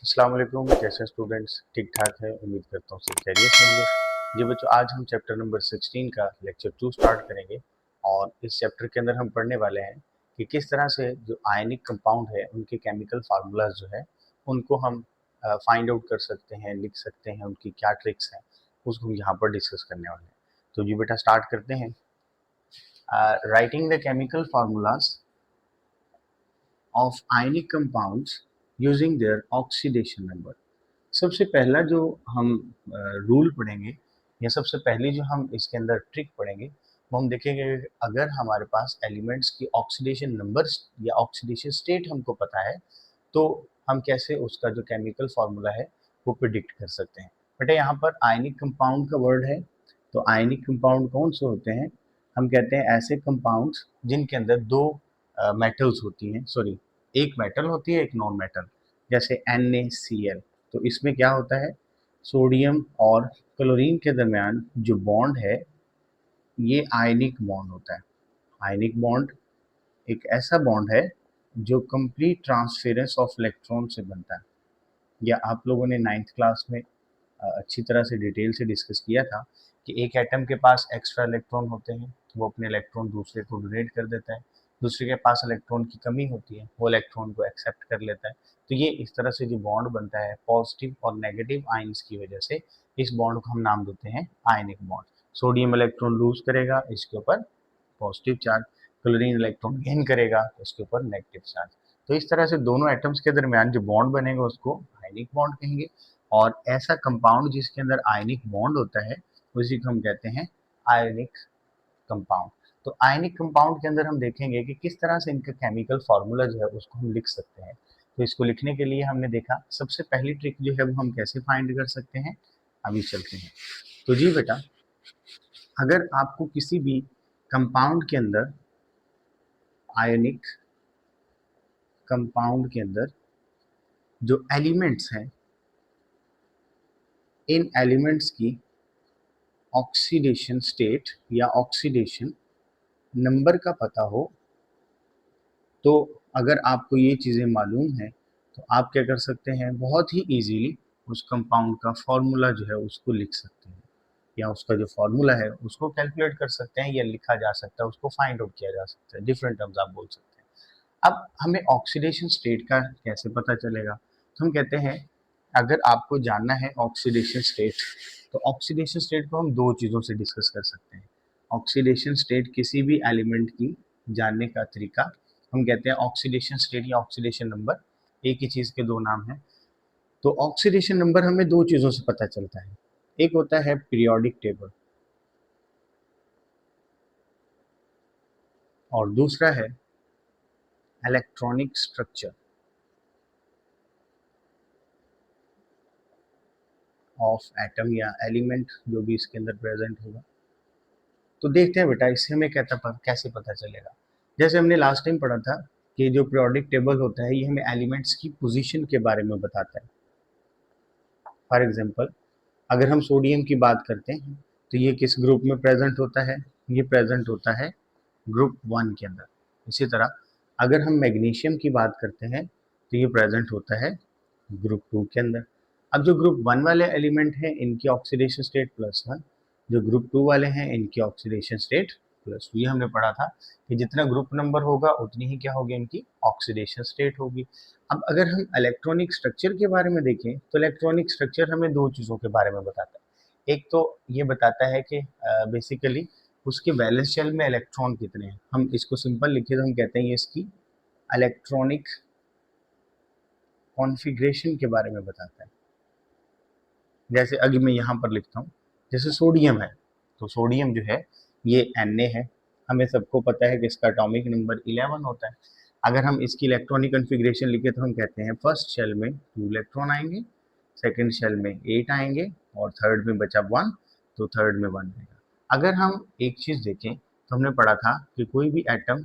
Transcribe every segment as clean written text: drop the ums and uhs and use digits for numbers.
अस्सलाम वालेकुम। कैसे स्टूडेंट्स? ठीक ठाक है, उम्मीद करता हूँ सब खैरियत से होंगे। जी बच्चों, आज हम चैप्टर नंबर 16 का लेक्चर 2 स्टार्ट करेंगे और इस चैप्टर के अंदर हम पढ़ने वाले हैं कि किस तरह से जो आयनिक कंपाउंड है उनके केमिकल फार्मूलाज जो है उनको हम फाइंड आउट कर सकते हैं, लिख सकते हैं, उनकी क्या ट्रिक्स हैं उसको हम यहाँ पर डिस्कस करने वाले हैं। तो जी बेटा स्टार्ट करते हैं। Writing the chemical formulas of ionic compounds using their oxidation number. सबसे पहला जो हम रूल पढ़ेंगे या सबसे पहली जो हम इसके अंदर ट्रिक पढ़ेंगे वो हम देखेंगे कि अगर हमारे पास एलिमेंट्स की ऑक्सीडेशन नंबर्स या ऑक्सीडेशन स्टेट हमको पता है तो हम कैसे उसका जो केमिकल फार्मूला है वो प्रिडिक्ट कर सकते हैं। बेटा यहाँ पर आयनिक कंपाउंड का वर्ड है, तो आयनिक कंपाउंड कौन से होते हैं? हम कहते हैं ऐसे कंपाउंड्स जिनके अंदर दो मेटल्स होती हैं, सॉरी एक मेटल होती है एक नॉन मेटल, जैसे NaCl। तो इसमें क्या होता है, सोडियम और क्लोरीन के दरमियान जो बॉन्ड है ये आयनिक बॉन्ड होता है। आयनिक बॉन्ड एक ऐसा बॉन्ड है जो कंप्लीट ट्रांसफेरेंस ऑफ इलेक्ट्रॉन से बनता है। या आप लोगों ने 9th क्लास में अच्छी तरह से डिटेल से डिस्कस किया था कि एक एटम के पास एक्स्ट्रा इलेक्ट्रॉन होते हैं तो वो अपने इलेक्ट्रॉन दूसरे को डोनेट कर देता है, दूसरे के पास इलेक्ट्रॉन की कमी होती है वो इलेक्ट्रॉन को एक्सेप्ट कर लेता है। तो ये इस तरह से जो बॉन्ड बनता है पॉजिटिव और नेगेटिव आयंस की वजह से, इस बॉन्ड को हम नाम देते हैं ionic bond. Sodium electron lose करेगा इसके ऊपर positive charge, chlorine electron gain करेगा तो इसके ऊपर नेगेटिव चार्ज। तो इस तरह से दोनों एटम्स के दरमियान जो बॉन्ड बनेगा उसको आयनिक बॉन्ड कहेंगे। और ऐसा कंपाउंड जिसके अंदर आयनिक बॉन्ड होता है उसी को हम कहते हैं आयनिक कंपाउंड। तो आयनिक कंपाउंड के अंदर हम देखेंगे कि किस तरह से इनका केमिकल फार्मूला जो है उसको हम लिख सकते हैं। तो इसको लिखने के लिए हमने देखा सबसे पहली ट्रिक जो है वो हम कैसे फाइंड कर सकते हैं, अभी चलते हैं। तो जी बेटा, अगर आपको किसी भी कंपाउंड के अंदर, आयनिक कंपाउंड के अंदर जो एलिमेंट्स हैं, इन एलिमेंट्स की ऑक्सीडेशन स्टेट या ऑक्सीडेशन नंबर का पता हो, तो अगर आपको ये चीज़ें मालूम हैं तो आप क्या कर सकते हैं, बहुत ही इजीली उस कंपाउंड का फॉर्मूला जो है उसको लिख सकते हैं या उसका जो फॉर्मूला है उसको कैलकुलेट कर सकते हैं या लिखा जा सकता है, उसको फाइंड आउट किया जा सकता है, डिफरेंट टर्म्स आप बोल सकते हैं। अब हमें ऑक्सीडेशन स्टेट का कैसे पता चलेगा? तो हम कहते हैं अगर आपको जानना है ऑक्सीडेशन स्टेट, तो ऑक्सीडेशन स्टेट को हम दो चीज़ों से डिस्कस कर सकते हैं। ऑक्सीडेशन स्टेट किसी भी एलिमेंट की जानने का तरीका हम कहते हैं ऑक्सीडेशन स्टेट या ऑक्सीडेशन नंबर, एक ही चीज़ के दो नाम हैं। तो ऑक्सीडेशन नंबर हमें दो चीज़ों से पता चलता है, एक होता है पीरियोडिक टेबल और दूसरा है इलेक्ट्रॉनिक स्ट्रक्चर ऑफ एटम या एलिमेंट जो भी इसके अंदर प्रेजेंट होगा। तो देखते हैं बेटा इससे हमें कैसे पता चलेगा। जैसे हमने लास्ट टाइम पढ़ा था कि जो पीरियोडिक टेबल होता है ये हमें एलिमेंट्स की पोजीशन के बारे में बताता है। फॉर एग्जांपल अगर हम सोडियम की बात करते हैं तो ये किस ग्रुप में प्रेजेंट होता है, ये प्रेजेंट होता है ग्रुप 1 के अंदर। इसी तरह अगर हम मैग्नीशियम की बात करते हैं तो ये प्रेजेंट होता है ग्रुप 2 के अंदर। अब जो ग्रुप 1 वाले एलिमेंट हैं इनकी ऑक्सीडेशन स्टेट +1, जो ग्रुप 2 वाले हैं इनकी ऑक्सीडेशन स्टेट +2। ये हमने पढ़ा था कि जितना ग्रुप नंबर होगा उतनी ही क्या होगी, इनकी ऑक्सीडेशन स्टेट होगी। अब अगर हम इलेक्ट्रॉनिक स्ट्रक्चर के बारे में देखें तो इलेक्ट्रॉनिक स्ट्रक्चर हमें दो चीज़ों के बारे में बताता है। एक तो ये बताता है कि बेसिकली उसके वैलेंस शेल में इलेक्ट्रॉन कितने हैं। हम इसको सिंपल लिखे तो हम कहते हैं ये इसकी इलेक्ट्रॉनिक कॉन्फ़िगरेशन के बारे में बताता है। जैसे अगर मैं यहाँ पर लिखता हूँ, जैसे सोडियम है तो सोडियम जो है ये Na है, हमें सबको पता है कि इसका एटॉमिक नंबर 11 होता है। अगर हम इसकी इलेक्ट्रॉनिक कॉन्फ़िगरेशन लिखे तो हम कहते हैं फर्स्ट शेल में 2 इलेक्ट्रॉन आएंगे, सेकंड शेल में 8 आएंगे और थर्ड में बचा 1, तो थर्ड में 1 आएगा। अगर हम एक चीज़ देखें तो हमने पढ़ा था कि कोई भी एटम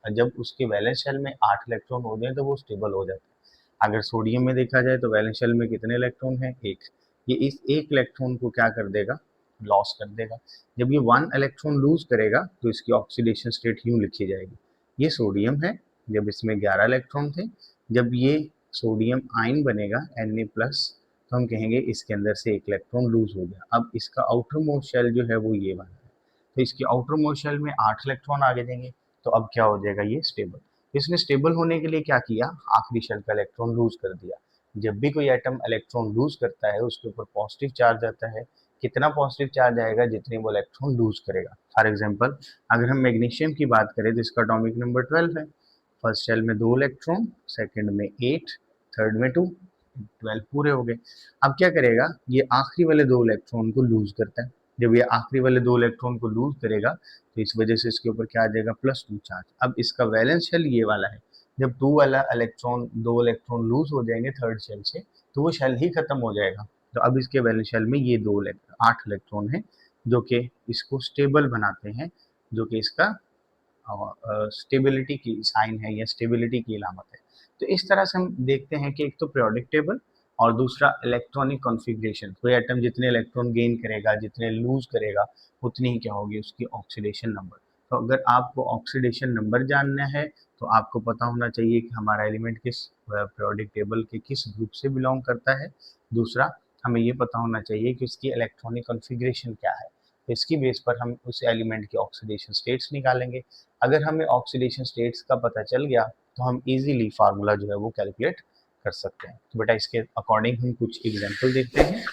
जब उसके वैलेंस शेल में 8 इलेक्ट्रॉन हो जाए तो वो स्टेबल हो जाता है। अगर सोडियम में देखा जाए तो वैलेंस शेल में कितने इलेक्ट्रॉन हैं, 1। ये इस एक इलेक्ट्रॉन को क्या कर देगा, लॉस कर देगा। जब ये 1 इलेक्ट्रॉन लूज करेगा तो इसकी ऑक्सीडेशन स्टेट यूं लिखी जाएगी, ये सोडियम है जब इसमें 11 इलेक्ट्रॉन थे, जब ये सोडियम आयन बनेगा Na+, तो हम कहेंगे इसके अंदर से एक इलेक्ट्रॉन लूज हो गया। अब इसका आउटर मोस्ट शेल जो है वो ये वाला है, तो इसकी आउटर मोस्ट शेल में 8 इलेक्ट्रॉन आगे देंगे, तो अब क्या हो जाएगा ये स्टेबल। इसने स्टेबल होने के लिए क्या किया, आखिरी शेल का इलेक्ट्रॉन लूज कर दिया। जब भी कोई एटम इलेक्ट्रॉन लूज करता है उसके ऊपर पॉजिटिव चार्ज आता है, कितना पॉजिटिव चार्ज आएगा, जितने वो इलेक्ट्रॉन लूज करेगा। फॉर एग्जांपल अगर हम मैग्नीशियम की बात करें तो इसका एटॉमिक नंबर 12 है। फर्स्ट शेल में 2 इलेक्ट्रॉन, सेकंड में 8, थर्ड में 2, 12 पूरे हो गए। अब क्या करेगा, ये आखिरी वाले 2 इलेक्ट्रॉन को लूज करता है। जब ये आखिरी वाले 2 इलेक्ट्रॉन को लूज करेगा तो इस वजह से इसके ऊपर क्या आ जाएगा, +2 चार्ज। अब इसका वैलेंस शेल ये वाला है, जब 2 वाला इलेक्ट्रॉन 2 इलेक्ट्रॉन लूज हो जाएंगे थर्ड शेल से तो वो शेल ही खत्म हो जाएगा। तो अब इसके वैलेंस शेल में ये 8 इलेक्ट्रॉन है जो कि इसको स्टेबल बनाते हैं, जो कि इसका स्टेबिलिटी की साइन है या स्टेबिलिटी की अलामत है। तो इस तरह से हम देखते हैं कि एक तो पीरियोडिक टेबल और दूसरा इलेक्ट्रॉनिक कॉन्फ़िगरेशन। कोई एटम जितने इलेक्ट्रॉन गेन करेगा, जितने लूज करेगा, उतनी ही क्या होगी उसकी ऑक्सीडेशन नंबर। तो अगर आपको ऑक्सीडेशन नंबर जानना है तो आपको पता होना चाहिए कि हमारा एलिमेंट किस पीरियोडिक टेबल के किस ग्रुप से बिलोंग करता है। दूसरा, हमें ये पता होना चाहिए कि उसकी इलेक्ट्रॉनिक कॉन्फ़िगरेशन क्या है। तो इसकी बेस पर हम उस एलिमेंट की ऑक्सीडेशन स्टेट्स निकालेंगे। अगर हमें ऑक्सीडेशन स्टेट्स का पता चल गया तो हम इजीली फार्मूला जो है वो कैलकुलेट कर सकते हैं। तो बेटा इसके अकॉर्डिंग हम कुछ एग्जांपल देखते हैं।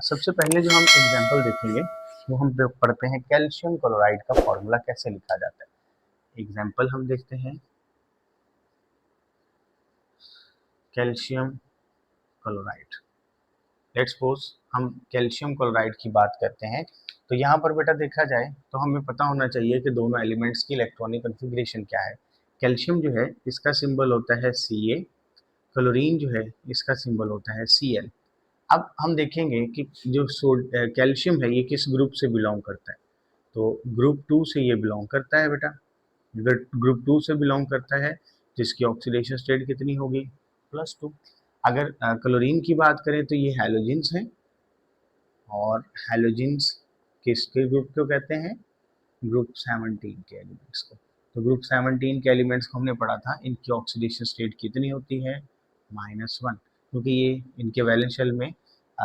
सबसे पहले जो हम एग्जांपल देखेंगे वो हम पढ़ते हैं कैल्शियम क्लोराइड का फार्मूला कैसे लिखा जाता है। एग्जांपल हम देखते हैं कैल्शियम क्लोराइड। लेट्स सपोज हम कैल्शियम क्लोराइड की बात करते हैं, तो यहाँ पर बेटा देखा जाए तो हमें पता होना चाहिए कि दोनों एलिमेंट्स की इलेक्ट्रॉनिक कॉन्फ़िगरेशन क्या है। कैल्शियम जो है इसका सिंबल होता है Ca, क्लोरीन जो है इसका सिंबल होता है Cl। अब हम देखेंगे कि जो कैल्शियम है ये किस ग्रुप से बिलोंग करता है, तो ग्रुप 2 से ये बिलोंग करता है बेटा। अगर ग्रुप 2 से बिलोंग करता है जिसकी ऑक्सीडेशन स्टेट कितनी होगी, +2। अगर क्लोरीन की बात करें तो ये हैलोजेंस हैं, और हैलोजेंस किसके ग्रुप को कहते हैं, ग्रुप 17 के एलिमेंट्स को। तो ग्रुप 17 के एलिमेंट्स को हमने पढ़ा था, इनकी ऑक्सीडेशन स्टेट कितनी होती है, -1, क्योंकि ये इनके वैलेंस शेल में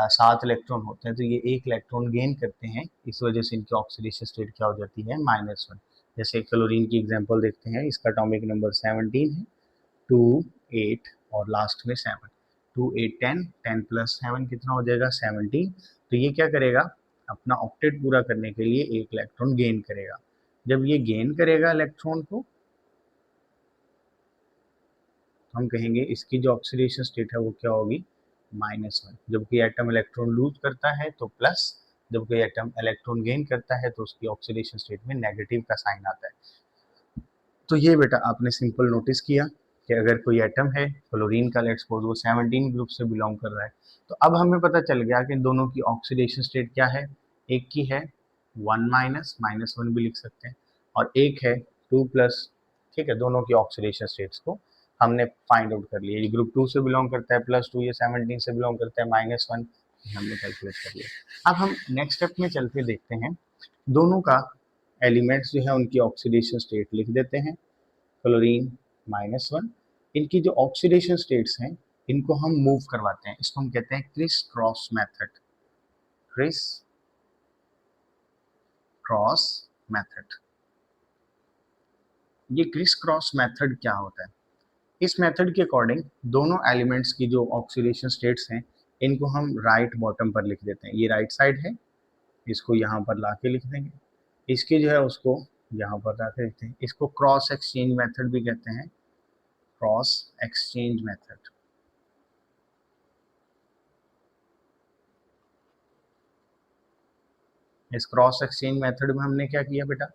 7 इलेक्ट्रॉन होते हैं, तो ये 1 इलेक्ट्रॉन गेन करते हैं, इस वजह से इनकी ऑक्सीडेशन स्टेट क्या हो जाती है, -1। जैसे क्लोरीन की एग्जांपल देखते हैं, इसका एटॉमिक नंबर 17 है, 2, 8 और लास्ट में 7। 2, 8, 10, 10 + 7 कितना हो जाएगा, 17। तो ये क्या करेगा, अपना ऑक्टेट पूरा करने के लिए 1 इलेक्ट्रॉन गेन करेगा। जब ये गेन करेगा इलेक्ट्रॉन को, तो हम कहेंगे इसकी जो ऑक्सीडेशन स्टेट है वो क्या होगी, -1। जब कोई एटम इलेक्ट्रॉन लूज करता है तो प्लस, जब कोई एटम इलेक्ट्रॉन गेन करता है तो उसकी ऑक्सीडेशन स्टेट में नेगेटिव का साइन आता है। तो ये बेटा आपने सिंपल नोटिस किया कि अगर कोई एटम है क्लोरीन का, लेट्स सपोज वो 17 ग्रुप से बिलोंग कर रहा है, तो अब हमें पता चल गया कि इन दोनों की ऑक्सीडेशन स्टेट क्या है। एक की है 1 माइनस, -1 भी लिख सकते हैं, और एक है 2 प्लस। ठीक है, दोनों की ऑक्सीडेशन स्टेट्स को हमने फाइंड आउट कर लिया। ये ग्रुप 2 से बिलोंग करता है +2, ये 17 से बिलोंग करता है -1, हमने कैलकुलेट कर लिया। अब हम नेक्स्ट स्टेप में चल के देखते हैं, दोनों का एलिमेंट्स जो है उनकी ऑक्सीडेशन स्टेट लिख देते हैं। क्लोरीन -1, इनकी जो ऑक्सीडेशन स्टेट्स हैं इनको हम मूव करवाते हैं, इसको हम कहते हैं criss cross method. Criss cross method, ये क्रिस क्रॉस मेथड क्या होता है, इस मेथड के अकॉर्डिंग दोनों एलिमेंट्स की जो ऑक्सीडेशन स्टेट्स हैं इनको हम राइट बॉटम पर लिख देते हैं। ये राइट साइड है, इसको यहाँ पर ला के लिख देंगे, इसकी जो है उसको यहाँ पर ला के लिखते हैं। इसको क्रॉस एक्सचेंज मेथड भी कहते हैं, क्रॉस एक्सचेंज मेथड। इस क्रॉस एक्सचेंज मेथड में हमने क्या किया बेटा,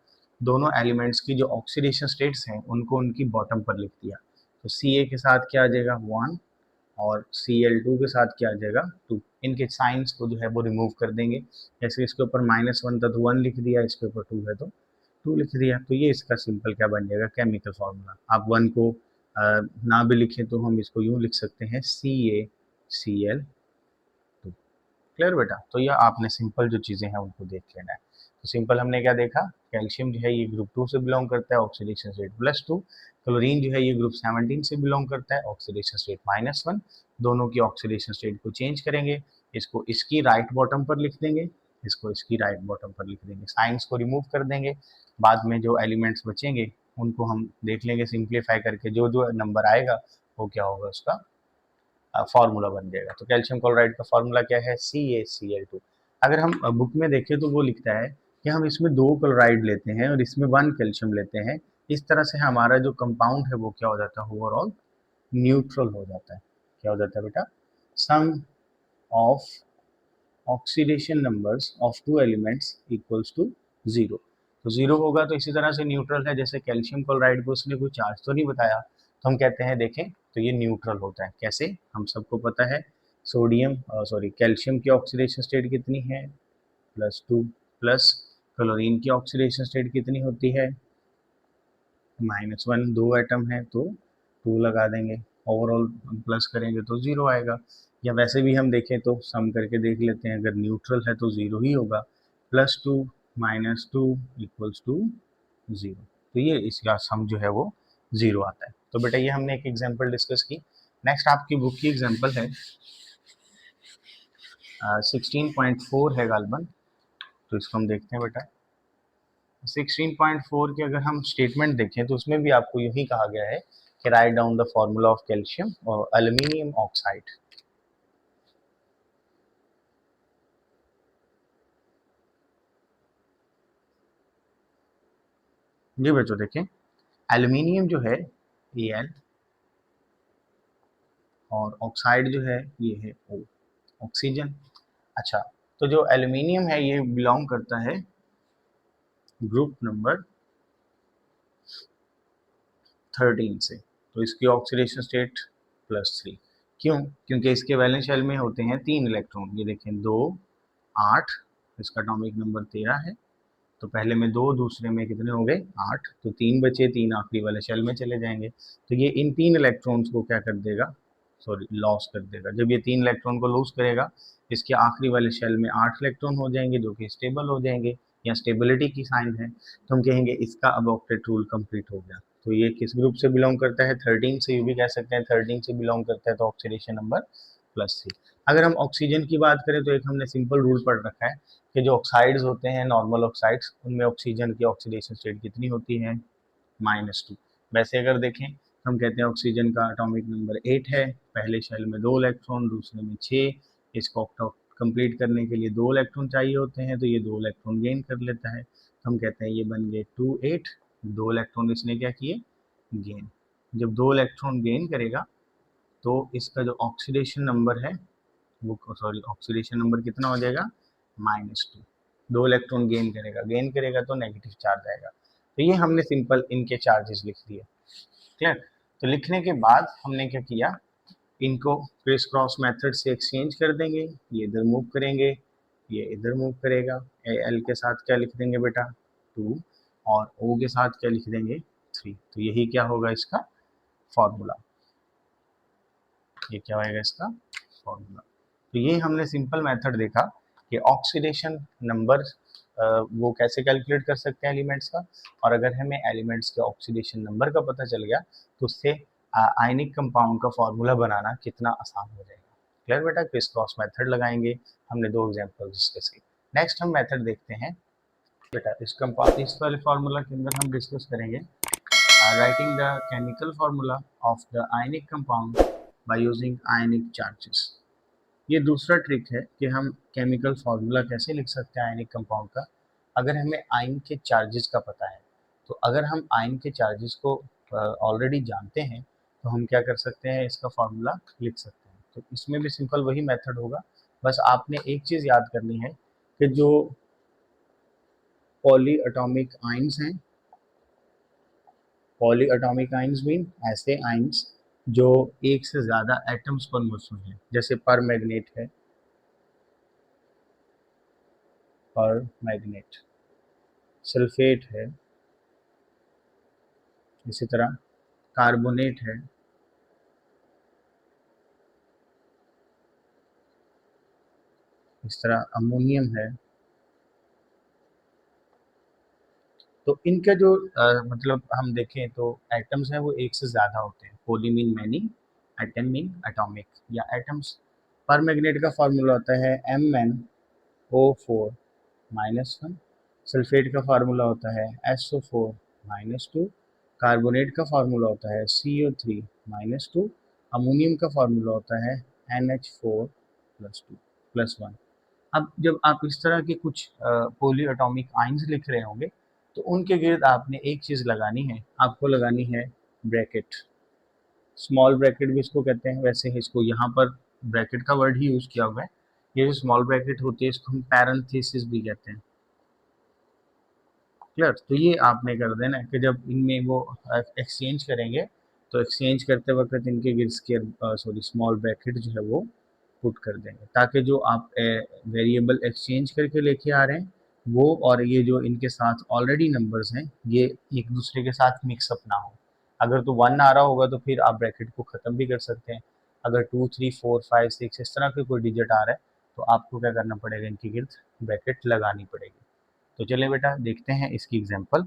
दोनों एलिमेंट्स की जो ऑक्सीडेशन स्टेट्स हैं उनको उनकी बॉटम पर लिख दिया। तो Ca के साथ क्या आ जाएगा 1, और Cl2 के साथ क्या आ जाएगा 2। इनके साइंस को जो है वो रिमूव कर देंगे। जैसे इसके ऊपर -1 था तो 1 लिख दिया, इसके ऊपर 2 है तो 2 लिख दिया। तो ये इसका सिंपल क्या बन जाएगा, केमिकल फार्मूला। आप 1 को ना भी लिखें तो हम इसको यूँ लिख सकते हैं CaCl। क्लियर बेटा, तो यह आपने सिंपल जो चीज़ें हैं उनको देख लेना है। तो सिंपल हमने क्या देखा कैल्शियम जो है ये ग्रुप 2 से बिलोंग करता है, ऑक्सीडेशन स्टेट +2। क्लोरीन जो है ये ग्रुप 17 से बिलोंग करता है, ऑक्सीडेशन स्टेट -1। दोनों की ऑक्सीडेशन स्टेट को चेंज करेंगे, इसको इसकी राइट बॉटम पर लिख देंगे, इसको इसकी राइट बॉटम पर लिख देंगे, साइंस को रिमूव कर देंगे। बाद में जो एलिमेंट्स बचेंगे उनको हम देख लेंगे सिंप्लीफाई करके, जो जो नंबर आएगा वो क्या होगा, उसका फार्मूला बन जाएगा। तो कैल्शियम क्लोराइड का फार्मूला क्या है, CaCl2। अगर हम बुक में देखें तो वो लिखता है कि हम इसमें 2 क्लोराइड लेते हैं और इसमें 1 कैल्शियम लेते हैं, इस तरह से हमारा जो कंपाउंड है वो क्या हो जाता है, ओवरऑल न्यूट्रल हो जाता है। क्या हो जाता है बेटा, sum of oxidation numbers of 2 elements equals to 0। तो 0 होगा तो इसी तरह से न्यूट्रल है, जैसे कैल्शियम क्लोराइड को उसने कोई चार्ज तो नहीं बताया, तो हम कहते हैं देखें तो ये न्यूट्रल होता है। कैसे, हम सबको पता है सोडियम सॉरी कैल्शियम की ऑक्सीडेशन स्टेट कितनी है, +2, प्लस क्लोरीन की ऑक्सीडेशन स्टेट कितनी होती है, -1। 2 एटम है तो 2 लगा देंगे, ओवरऑल प्लस करेंगे तो 0 आएगा। या वैसे भी हम देखें तो सम करके देख लेते हैं, अगर न्यूट्रल है तो 0 ही होगा, +2 -2 इक्वल्स टू 0। तो ये इसका सम जो है वो 0 आता है। तो बेटा ये हमने एक एग्जांपल डिस्कस की। नेक्स्ट आपकी बुक की एग्जांपल है 16.4 है गालबन, तो इसको हम देखते हैं बेटा। 16.4 की अगर हम स्टेटमेंट देखें तो उसमें भी आपको यही कहा गया है कि write down the formula of calcium और एल्यूमिनियम ऑक्साइड। जी बच्चों देखें, एल्यूमिनियम जो है Al और ऑक्साइड जो है ये है O, ऑक्सीजन। अच्छा, तो जो एल्यूमिनियम है ये बिलोंग करता है ग्रुप नंबर 13 से, तो इसकी ऑक्सीडेशन स्टेट +3। क्यों, क्योंकि इसके वैलेंस शेल में होते हैं 3 इलेक्ट्रॉन, ये देखें 2 8, इसका एटॉमिक नंबर 13 है। तो पहले में 2, दूसरे में कितने हो गए 8, तो 3 बचे, 3 आखिरी वाले शेल में चले जाएंगे। तो ये इन 3 इलेक्ट्रॉन्स को क्या कर देगा, सॉरी लॉस कर देगा। जब ये 3 इलेक्ट्रॉन को लूज करेगा, इसके आखिरी वाले शेल में 8 इलेक्ट्रॉन हो जाएंगे जो कि स्टेबल हो जाएंगे, या स्टेबिलिटी की साइन है, तो हम कहेंगे इसका अब ऑक्टेट रूल कंप्लीट हो गया। तो ये किस ग्रुप से बिलोंग करता है, 13 से, ये भी कह सकते हैं 13 से बिलोंग करता है, तो ऑक्सीडेशन नंबर +3। अगर हम ऑक्सीजन की बात करें तो एक हमने सिंपल रूल पढ़ रखा है कि जो ऑक्साइड्स होते हैं नॉर्मल ऑक्साइड्स, उनमें ऑक्सीजन की ऑक्सीडेशन स्टेट कितनी होती है, -2। वैसे अगर देखें तो हम कहते हैं ऑक्सीजन का एटॉमिक नंबर 8 है, पहले शेल में 2 इलेक्ट्रॉन, दूसरे में 6, इसको ऑक्टेट कंप्लीट करने के लिए 2 इलेक्ट्रॉन चाहिए होते हैं, तो ये 2 इलेक्ट्रॉन गेन कर लेता है, तो हम कहते हैं ये बन गए 2 8, 2 इलेक्ट्रॉन इसने क्या किए, गेन। जब 2 इलेक्ट्रॉन गेन करेगा तो इसका जो ऑक्सीडेशन नंबर है वो, सॉरी ऑक्सीडेशन नंबर कितना हो जाएगा, -2। 2 इलेक्ट्रॉन गेन करेगा तो नेगेटिव चार्ज आएगा। तो ये हमने सिंपल इनके चार्जेस लिख दिए, क्लियर। तो लिखने के बाद हमने क्या किया, इनको क्रिस क्रॉस मेथड से एक्सचेंज कर देंगे, ये इधर मूव करेंगे, ये इधर मूव करेगा, एल के साथ क्या लिख देंगे बेटा 2, और ओ के साथ क्या लिख देंगे 3। तो यही क्या होगा इसका फॉर्मूला, ये क्या होगा इसका फॉर्मूला। तो ये हमने सिंपल मेथड देखा कि ऑक्सीडेशन नंबर वो कैसे कैलकुलेट कर सकते हैं एलिमेंट्स का, और अगर हमें एलिमेंट्स के ऑक्सीडेशन नंबर का पता चल गया तो उससे आयनिक कंपाउंड का फॉर्मूला बनाना कितना आसान हो जाएगा। क्लियर बेटा, क्रिस क्रॉस मेथड लगाएंगे, हमने 2 एग्जांपल डिस्कस की। नेक्स्ट हम मेथड देखते हैं बेटा, इस वाले फार्मूला के अंदर हम डिस्कस करेंगे writing the chemical formula of the ionic compound by using ionic charges। ये दूसरा ट्रिक है कि हम केमिकल फार्मूला कैसे लिख सकते हैं आयनिक कंपाउंड का, अगर हमें आयन के चार्जेस का पता है। तो अगर हम आयन के चार्जेस को ऑलरेडी जानते हैं तो हम क्या कर सकते हैं, इसका फार्मूला लिख सकते हैं। तो इसमें भी सिंपल वही मेथड होगा, बस आपने एक चीज़ याद करनी है कि जो पॉली एटॉमिक आयन्स हैं, पॉली एटॉमिक आयन्स मीन ऐसे आयन्स जो एक से ज़्यादा एटम्स पर मौजूद हैं, जैसे पर मैग्नेट है, पर मैग्नेट, सल्फेट है, इसी तरह कार्बोनेट है, इस तरह अमोनियम है, तो इनका जो मतलब हम देखें तो एटम्स हैं वो एक से ज़्यादा होते हैं, poly mean many, atom mean atomic या एटम्स। पर मैग्नेट का फार्मूला होता है MnO4-1, सल्फेट का फार्मूला होता है SO4-2, कार्बोनेट का फार्मूला होता है CO3-2, अमोनियम का फार्मूला होता है NH4+2+1। अब जब आप इस तरह के कुछ पोली एटॉमिक आइंस लिख रहे होंगे तो उनके गिर्द आपने एक चीज़ लगानी है, आपको लगानी है ब्रैकेट। स्मॉल ब्रैकेट भी इसको कहते हैं, वैसे ही इसको यहाँ पर ब्रैकेट का वर्ड ही यूज़ किया हुआ है। ये जो स्मॉल ब्रैकेट होती है इसको हम पैरेंथेसिस भी कहते हैं। क्लियर? तो ये आपने कर देना कि जब इनमें वो एक्सचेंज करेंगे तो एक्सचेंज करते वक्त इनके गिर्द सॉरी स्मॉल ब्रैकेट जो है वो पुट कर देंगे, ताकि जो आप वेरिएबल एक्सचेंज करके लेके आ रहे हैं वो और ये जो इनके साथ ऑलरेडी नंबर्स हैं ये एक दूसरे के साथ मिक्सअप ना हो। अगर तो 1 आ रहा होगा तो फिर आप ब्रैकेट को ख़त्म भी कर सकते हैं। अगर 2, 3, 4, 5, 6 इस तरह के कोई डिजिट आ रहा है तो आपको क्या करना पड़ेगा, इनके गिर्द ब्रैकेट लगानी पड़ेगी। तो चलिए बेटा देखते हैं इसकी एग्जांपल।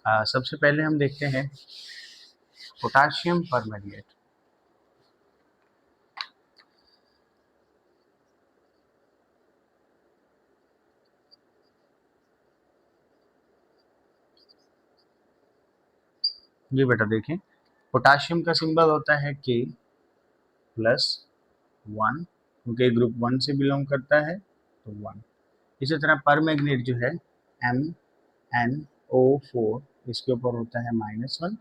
सबसे पहले हम देखते हैं पोटाशियम परमैंगनेट। ये बेटा देखें, पोटाशियम का सिंबल होता है K+1, क्योंकि ग्रुप 1 से बिलोंग करता है तो 1। इसी तरह परमैंगनेट जो है MnO4, इसके ऊपर होता है -1।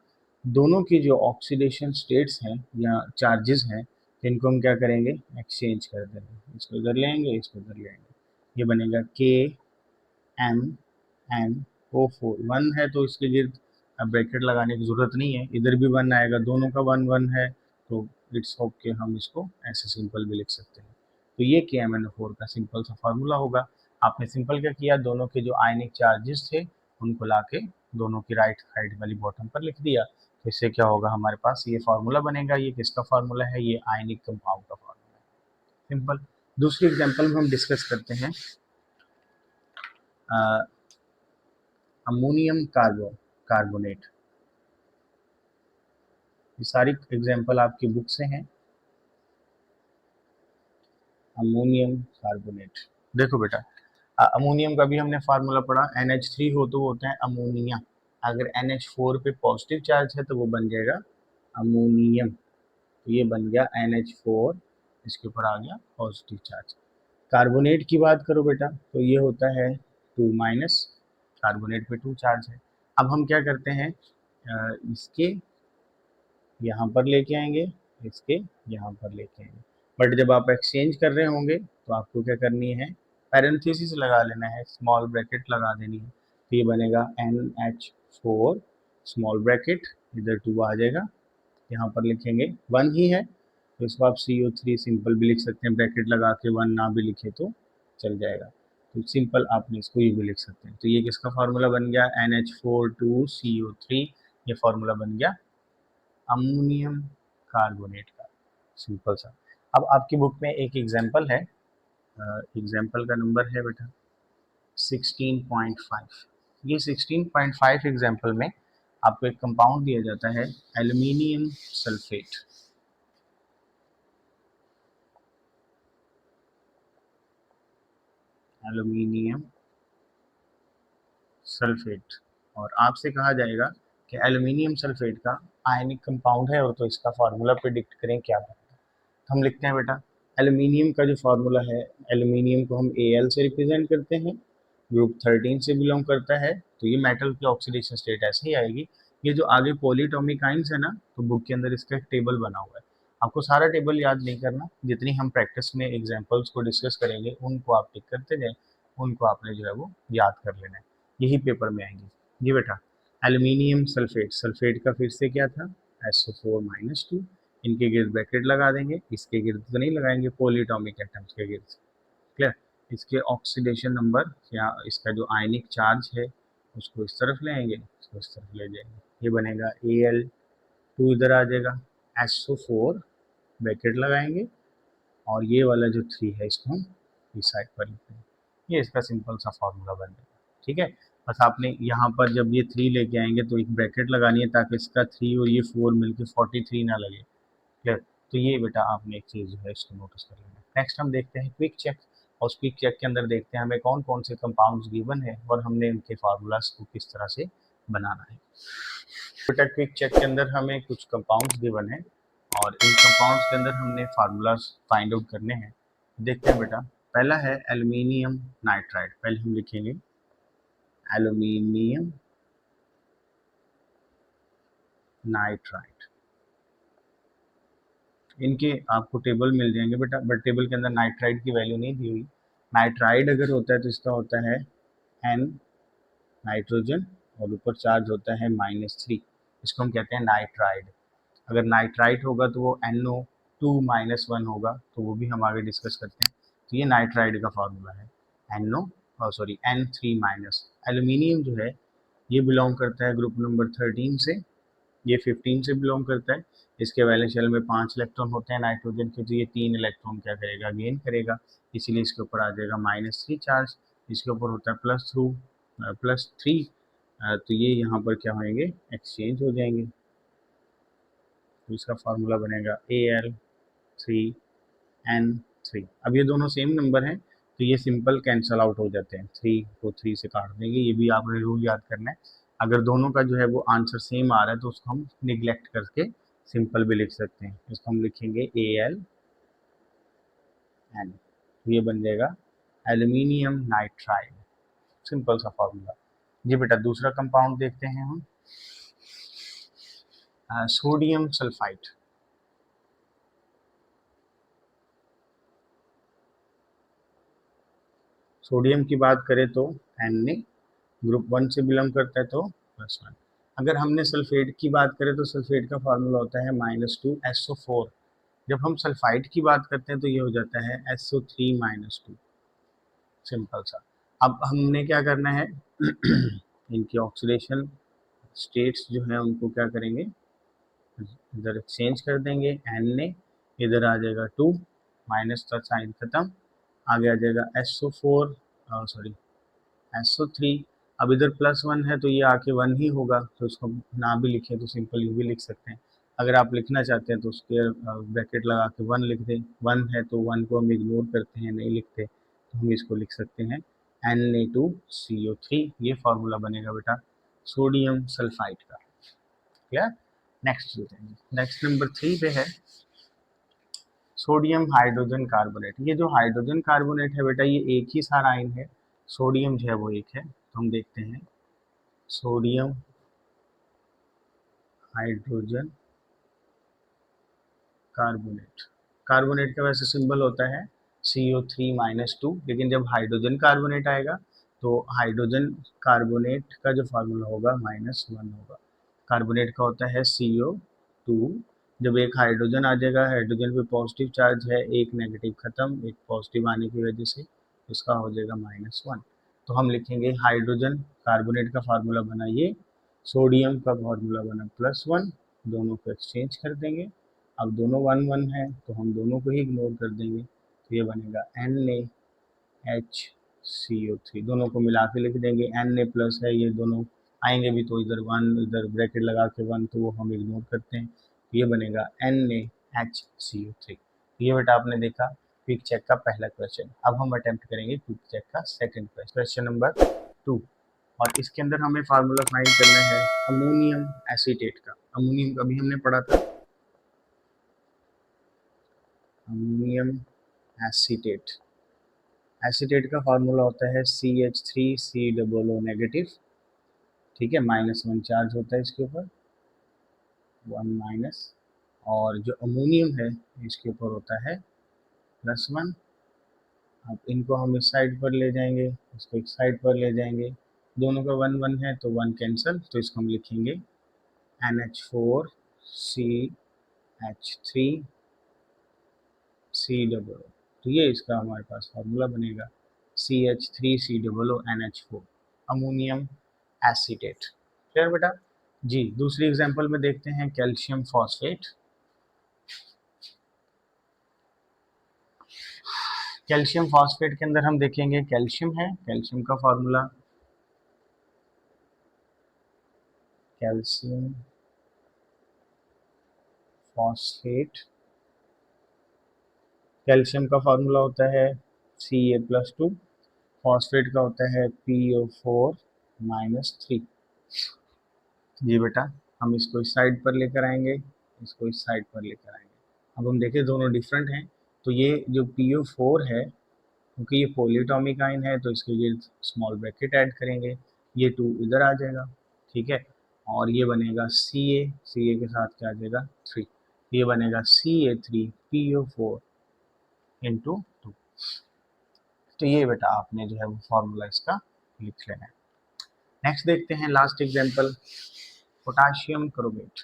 दोनों की जो ऑक्सीडेशन स्टेट्स हैं या चार्जेस हैं इनको हम क्या करेंगे, एक्सचेंज कर देंगे। इसको इधर लेंगे, इसको इधर लेंगे, ये बनेगा KMnO4। 1 है तो इसके गिर्द अब ब्रैकेट लगाने की ज़रूरत नहीं है, इधर भी 1 आएगा, दोनों का 1 1 है तो इट्स ओके, हम इसको ऐसे सिंपल भी लिख सकते हैं। तो ये KMnO4 का सिंपल सा फार्मूला होगा। आपने सिंपल क्या किया, दोनों के जो आयनिक चार्जेस थे उनको लाके दोनों की राइट साइड वाली बॉटम पर लिख दिया, तो इससे क्या होगा, हमारे पास ये फार्मूला बनेगा। ये किसका फार्मूला है, ये आयनिक कंपाउंड का फार्मूला है, सिंपल। दूसरी एग्जांपल में हम डिस्कस करते हैं अमोनियम कार्बोनेट। ये सारी एग्जांपल आपकी बुक से हैं। अमोनियम कार्बोनेट, देखो बेटा, अमोनियम का भी हमने फार्मूला पढ़ा, NH3 हो तो वो होता है अमोनिया। अगर NH4 पे पॉजिटिव चार्ज है तो वो बन जाएगा अमोनियम। तो ये बन गया NH4, इसके ऊपर आ गया पॉजिटिव चार्ज। कार्बोनेट की बात करो बेटा तो ये होता है 2-, कार्बोनेट पे 2 चार्ज है। अब हम क्या करते हैं, इसके यहाँ पर लेके आएंगे, इसके यहाँ पर लेके आएंगे। बट जब आप एक्सचेंज कर रहे होंगे तो आपको क्या करनी है, पैरेंथेसिस लगा लेना है, स्मॉल ब्रैकेट लगा देनी है। तो ये बनेगा NH4 स्मॉल ब्रैकेट, इधर 2 आ जाएगा, यहाँ पर लिखेंगे 1 ही है तो इसको आप CO3 सिंपल भी लिख सकते हैं, ब्रैकेट लगा के 1 ना भी लिखे तो चल जाएगा। तो सिंपल आपने इसको ये भी लिख सकते हैं। तो ये किसका फार्मूला बन गया, NH4 2CO3, ये फार्मूला बन गया अमोनियम कार्बोनेट का, सिंपल सा। अब आपकी बुक में एक एग्जाम्पल है, एग्जाम्पल का नंबर है बेटा 16.5। ये 16.5 एग्जाम्पल में आपको एक कंपाउंड दिया जाता है एल्यूमिनियम सल्फेट। एल्यूमिनियम सल्फेट, और आपसे कहा जाएगा कि एल्यूमिनियम सल्फेट का आयनिक कंपाउंड है और तो इसका फार्मूला प्रिडिक्ट करें क्या बनेगा। हम लिखते हैं बेटा, एल्यूमिनियम का जो फार्मूला है, एल्यूमिनियम को हम Al से रिप्रेजेंट करते हैं, ग्रुप 13 से बिलोंग करता है, तो ये मेटल की ऑक्सीडेशन स्टेट ऐसे ही आएगी। ये जो आगे पॉलीटॉमिक आइंस है ना, तो बुक के अंदर इसका एक टेबल बना हुआ है। आपको सारा टेबल याद नहीं करना, जितनी हम प्रैक्टिस में एग्जाम्पल्स को डिस्कस करेंगे उनको आप टिक करते जाए, उनको आपने जो है वो याद कर लेना है, यही पेपर में आएंगे। जी बेटा, एल्यूमिनियम सल्फेट, सल्फेट का फिर से क्या था, SO4-2, इनके गिर्द ब्रैकेट लगा देंगे, इसके गिर्द तो नहीं लगाएंगे, पॉलीटॉमिक एटम्स के गिर्द। क्लियर? इसके ऑक्सीडेशन नंबर या इसका जो आयनिक चार्ज है उसको इस तरफ ले आएंगे, इसको इस तरफ ले जाएंगे, ये बनेगा Al2, इधर आ जाएगा, SO4 ब्रैकेट लगाएंगे और ये वाला जो 3 है इसको हम इस साइड पर लिखते हैं। ये इसका सिंपल सा फॉर्मूला बन जाएगा। ठीक है, बस आपने यहाँ पर जब ये 3 लेके आएंगे तो एक ब्रैकेट लगानी है ताकि इसका 3 और ये 4 मिलके 43 ना लगे। क्लियर? तो ये बेटा आपने एक चीज़ जो है इसको नोटिस कर लेना। नेक्स्ट हम देखते हैं क्विक चेक, और उस क्विक चेक के अंदर देखते हैं हमें कौन कौन से कंपाउंड्स गिवन है और हमने इनके फार्मूलाज को किस तरह से बनाना है। बेटा क्विक चेक के अंदर हमें कुछ कंपाउंड्स गिवन है और इन कंपाउंड्स के अंदर हमने फार्मूलाज फाइंड आउट करने हैं। देखते हैं बेटा, पहला है एल्यूमिनियम नाइट्राइड। पहले हम लिखेंगे एल्यूमिनियम नाइट्राइड। इनके आपको टेबल मिल जाएंगे बेटा, बट टेबल के अंदर नाइट्राइड की वैल्यू नहीं दी हुई। नाइट्राइड अगर होता है तो इसका होता है एन नाइट्रोजन और ऊपर चार्ज होता है -3, इसको हम कहते हैं नाइट्राइड। अगर नाइट्राइट होगा तो वो NO2-1 होगा, तो वो भी हम आगे डिस्कस करते हैं। तो ये नाइट्राइड का फार्मूला है N3-। एल्यूमिनियम जो है ये बिलोंग करता है ग्रुप नंबर 13 से, ये 15 से बिलोंग करता है। इसके वैलेंस शेल में 5 इलेक्ट्रॉन होते हैं नाइट्रोजन के, तो ये 3 इलेक्ट्रॉन क्या करेगा, गेन करेगा, इसीलिए इसके ऊपर आ जाएगा -3 चार्ज। इसके ऊपर होता है +3, तो ये यहाँ पर क्या होंगे, एक्सचेंज हो जाएंगे। तो इसका फार्मूला बनेगा Al3N3। अब ये दोनों सेम नंबर हैं तो ये सिंपल कैंसल आउट हो जाते हैं, 3 को 3 से काट देंगे। ये भी आपने रूल याद करना है। अगर दोनों का जो है वो आंसर सेम आ रहा है तो उसको हम निगलेक्ट करके सिंपल भी लिख सकते हैं। इसको हम लिखेंगे AlN, तो ये बन जाएगा एल्यूमिनियम नाइट्राइड। सिंपल सा फार्मूला। जी बेटा, दूसरा कंपाउंड देखते हैं हम, सोडियम सल्फाइड। सोडियम की बात करें तो Na, ग्रुप 1 से बिलोंग करता है तो +1। अगर हमने सल्फेट की बात करें तो सल्फेट का फार्मूला होता है -2SO4। जब हम सल्फाइड की बात करते हैं तो ये हो जाता है SO3-2। सिंपल सा। अब हमने क्या करना है इनकी ऑक्सीडेशन स्टेट्स जो है उनको क्या करेंगे, इधर एक्सचेंज कर देंगे। Na इधर आ जाएगा 2, माइनस का साइन खत्म, आगे आ जाएगा SO3। अब इधर +1 है तो ये आके 1 ही होगा, तो इसको ना भी लिखें तो सिंपल यू भी लिख सकते हैं। अगर आप लिखना चाहते हैं तो उसके ब्रैकेट लगा के 1 लिख दें। 1 है तो 1 को हम इग्नोर करते हैं, नहीं लिखते, तो हम इसको लिख सकते हैं Na2CO3। ये फार्मूला बनेगा बेटा सोडियम सल्फाइड का। क्लियर? नेक्स्ट चलते हैं। नेक्स्ट नंबर 3 पे है सोडियम हाइड्रोजन कार्बोनेट। ये जो हाइड्रोजन कार्बोनेट है बेटा, ये एक ही सारा आयन है, सोडियम जो है वो एक है। तो हम देखते हैं सोडियम हाइड्रोजन कार्बोनेट। कार्बोनेट का वैसे सिंबल होता है CO3-2, लेकिन जब हाइड्रोजन कार्बोनेट आएगा तो हाइड्रोजन कार्बोनेट का जो फार्मूला होगा -1 होगा। कार्बोनेट का होता है CO2। जब एक हाइड्रोजन आ जाएगा, हाइड्रोजन पे पॉजिटिव चार्ज है, एक नेगेटिव खत्म, एक पॉजिटिव आने की वजह से इसका हो जाएगा -1। तो हम लिखेंगे हाइड्रोजन कार्बोनेट का फार्मूला बना ये, सोडियम का फार्मूला बना +1, दोनों को एक्सचेंज कर देंगे। अब दोनों 1-1 है तो हम दोनों को ही इग्नोर कर देंगे, तो ये बनेगा NaHCO3। दोनों को मिला के लिख देंगे, Na प्लस है, ये दोनों आएंगे भी तो इधर 1, इधर ब्रैकेट लगा के 1, तो वो हम इग्नोर करते हैं, तो ये बनेगा NaHCO3। ये बेटा आपने देखा क्विक चेक का पहला क्वेश्चन। अब हम अटेम्प्ट करेंगे क्विक चेक का सेकंड क्वेश्चन, क्वेश्चन नंबर 2। और इसके अंदर हमें फार्मूला फाइंड करना है अमोनियम एसीटेट का। अमोनियम अभी हमने पढ़ा था, अमोनियम एसीटेट। एसीटेट का फार्मूला होता है CH3COO नेगेटिव। ठीक है, -1 चार्ज होता है इसके ऊपर, 1-। और जो अमोनियम है इसके ऊपर होता है +1। अब इनको हम इस साइड पर ले जाएंगे, इसको इस साइड पर ले जाएंगे, दोनों का 1-1 है तो 1 कैंसल, तो इसको हम लिखेंगे NH4CH3COO। तो ये इसका हमारे पास फार्मूला बनेगा CH3COONH4, अमोनियम एसीटेट। क्लियर बेटा? जी, दूसरी एग्जांपल में देखते हैं कैल्शियम फॉस्फेट। कैल्शियम फॉस्फेट के अंदर हम देखेंगे कैल्शियम है, कैल्शियम का फार्मूला कैल्शियम फॉस्फेट। कैल्शियम का फॉर्मूला होता है Ca+2, फॉस्फेट का होता है PO4-3। जी बेटा, हम इसको इस साइड पर लेकर आएंगे, इसको इस साइड पर लेकर आएंगे। अब हम देखें दोनों डिफरेंट हैं, तो ये जो PO4 है, क्योंकि ये पॉलीएटॉमिक आयन है तो इसके लिए स्मॉल ब्रैकेट ऐड करेंगे, ये 2 इधर आ जाएगा, ठीक है। और ये बनेगा Ca के साथ क्या आ जाएगा 3, ये बनेगा Ca3PO4 इंटू 2। तो ये बेटा आपने जो है वो फॉर्मूला इसका लिख लेना है। नेक्स्ट देखते हैं last example, potassium chromate.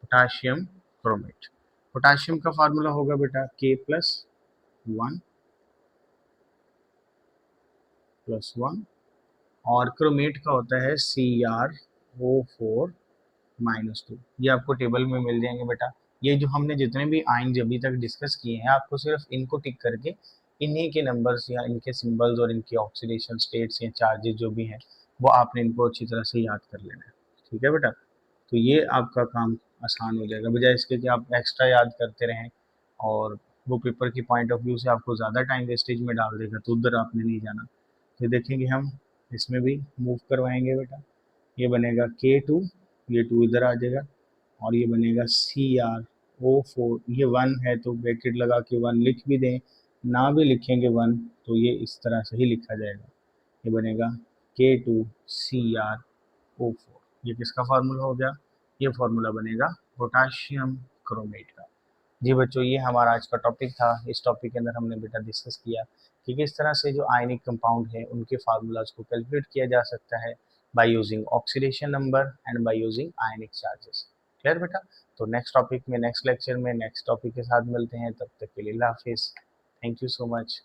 Potassium chromate, potassium का फार्मूला होगा बेटा K+1+1 और क्रोमेट का होता है CrO4-2। ये आपको टेबल में मिल जाएंगे बेटा। ये जो हमने जितने भी आयन अभी तक डिस्कस किए हैं, आपको सिर्फ इनको टिक करके इन्हीं के नंबर्स या इनके सिंबल्स और इनकी ऑक्सीडेशन स्टेट्स या चार्जेस जो भी हैं वो आपने इनको अच्छी तरह से याद कर लेना है, ठीक है बेटा। तो ये आपका काम आसान हो जाएगा, बजाय इसके कि आप एक्स्ट्रा याद करते रहें और वो पेपर की पॉइंट ऑफ व्यू से आपको ज़्यादा टाइम वेस्टेज में डाल देगा, तो उधर आपने नहीं जाना। तो देखेंगे हम इसमें भी मूव करवाएंगे बेटा, ये बनेगा K2, ये 2 इधर आ जाएगा और ये बनेगा CrO4, ये 1 है तो ब्रैकेट लगा के 1 लिख भी दें, ना भी लिखेंगे 1 तो ये इस तरह से ही लिखा जाएगा, ये बनेगा K2CrO4। ये किसका फार्मूला हो गया, ये फार्मूला बनेगा पोटाशियम क्रोमेट का। जी बच्चों, ये हमारा आज का टॉपिक था। इस टॉपिक के अंदर हमने बेटा डिस्कस किया कि किस तरह से जो आयनिक कंपाउंड है उनके फार्मूलाज को कैलकुलेट किया जा सकता है by using oxidation number and by using ionic charges. Clear बेटा? तो नेक्स्ट टॉपिक में, नेक्स्ट लेक्चर में नेक्स्ट टॉपिक के साथ मिलते हैं, तब तक के लिए अल्लाह हाफिज़। Thank you so much.